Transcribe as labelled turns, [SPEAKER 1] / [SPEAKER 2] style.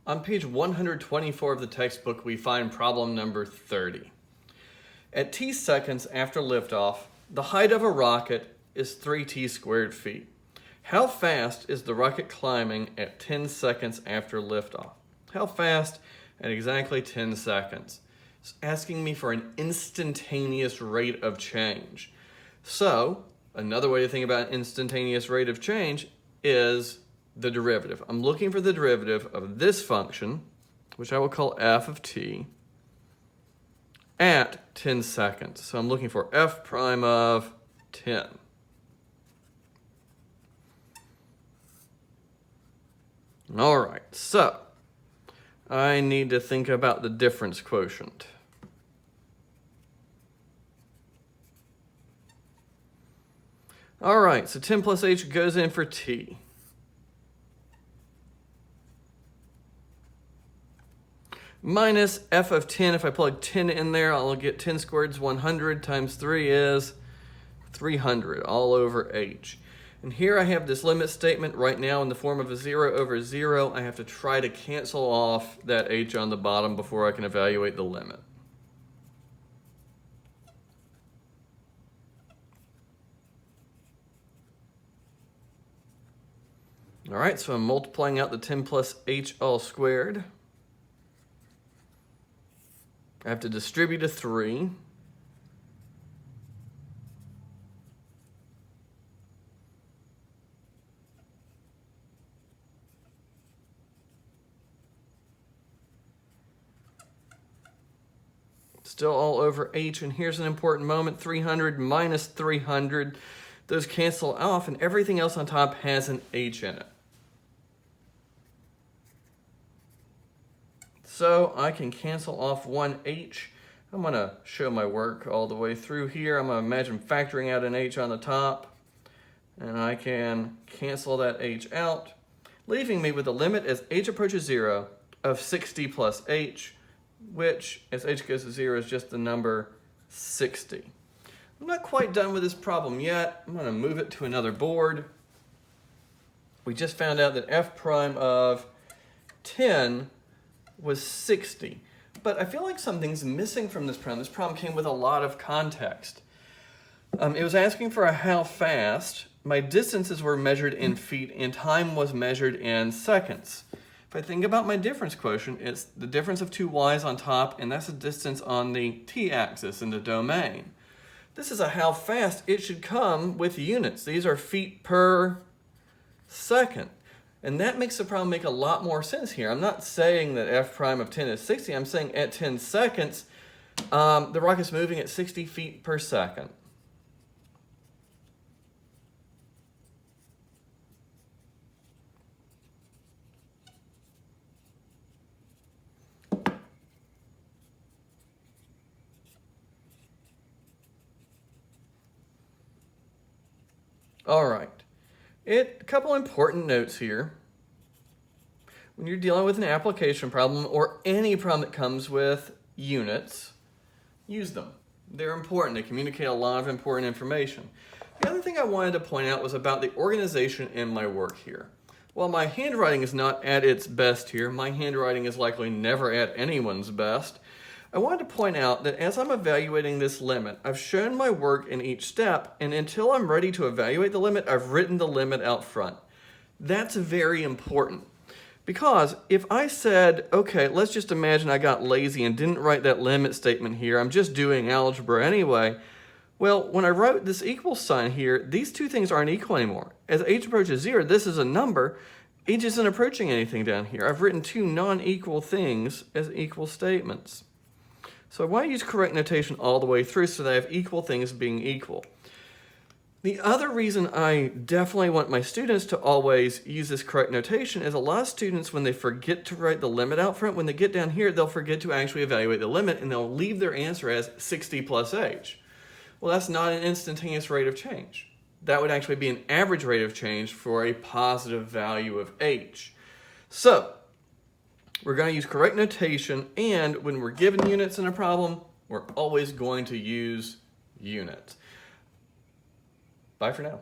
[SPEAKER 1] On page 124 of the textbook, we find problem number 30. At t seconds after liftoff, the height of a rocket is 3t squared feet. How fast is the rocket climbing at 10 seconds after liftoff? How fast at exactly 10 seconds? It's asking me for an instantaneous rate of change. So, another way to think about instantaneous rate of change is the derivative. I'm looking for the derivative of this function, which I will call f of t, at 10 seconds. So I'm looking for f prime of 10. All right, so I need to think about the difference quotient. All right, so 10 plus h goes in for t. Minus f of 10, if I plug 10 in there, I'll get 10 squared is 100 times 3 is 300, all over h. And here I have this limit statement right now in the form of a 0 over 0. I have to try to cancel off that h on the bottom before I can evaluate the limit. All right, so I'm multiplying out the 10 plus h all squared. I have to distribute a 3. Still all over h, and here's an important moment, 300 minus 300. Those cancel off, and everything else on top has an h in it. So I can cancel off one h. I'm going to show my work all the way through here. I'm going to imagine factoring out an h on the top. And I can cancel that h out, leaving me with a limit as h approaches 0 of 60 plus h, which as h goes to 0 is just the number 60. I'm not quite done with this problem yet. I'm going to move it to another board. We just found out that f prime of 10 was 60. But I feel like something's missing from this problem. This problem came with a lot of context. It was asking for a how fast. My distances were measured in feet and time was measured in seconds. If I think about my difference quotient, it's the difference of two y's on top, and that's the distance on the t-axis in the domain. This is a how fast. It should come with units. These are feet per second. And that makes the problem make a lot more sense here. I'm not saying that f prime of 10 is 60. I'm saying at 10 seconds, the rocket's moving at 60 feet per second. All right. A couple important notes here. When you're dealing with an application problem or any problem that comes with units, use them. They're important. They communicate a lot of important information. The other thing I wanted to point out was about the organization in my work here. While my handwriting is not at its best here, my handwriting is likely never at anyone's best, I wanted to point out that as I'm evaluating this limit, I've shown my work in each step, and until I'm ready to evaluate the limit, I've written the limit out front. That's very important. Because if I said, okay, let's just imagine I got lazy and didn't write that limit statement here, I'm just doing algebra anyway, well, when I wrote this equal sign here, these two things aren't equal anymore. As h approaches 0, this is a number. H isn't approaching anything down here. I've written two non-equal things as equal statements. So I want to use correct notation all the way through so that I have equal things being equal. The other reason I definitely want my students to always use this correct notation is a lot of students, when they forget to write the limit out front, when they get down here, they'll forget to actually evaluate the limit and they'll leave their answer as 60 plus h. Well, that's not an instantaneous rate of change. That would actually be an average rate of change for a positive value of h. So, we're going to use correct notation, and when we're given units in a problem, we're always going to use units. Bye for now.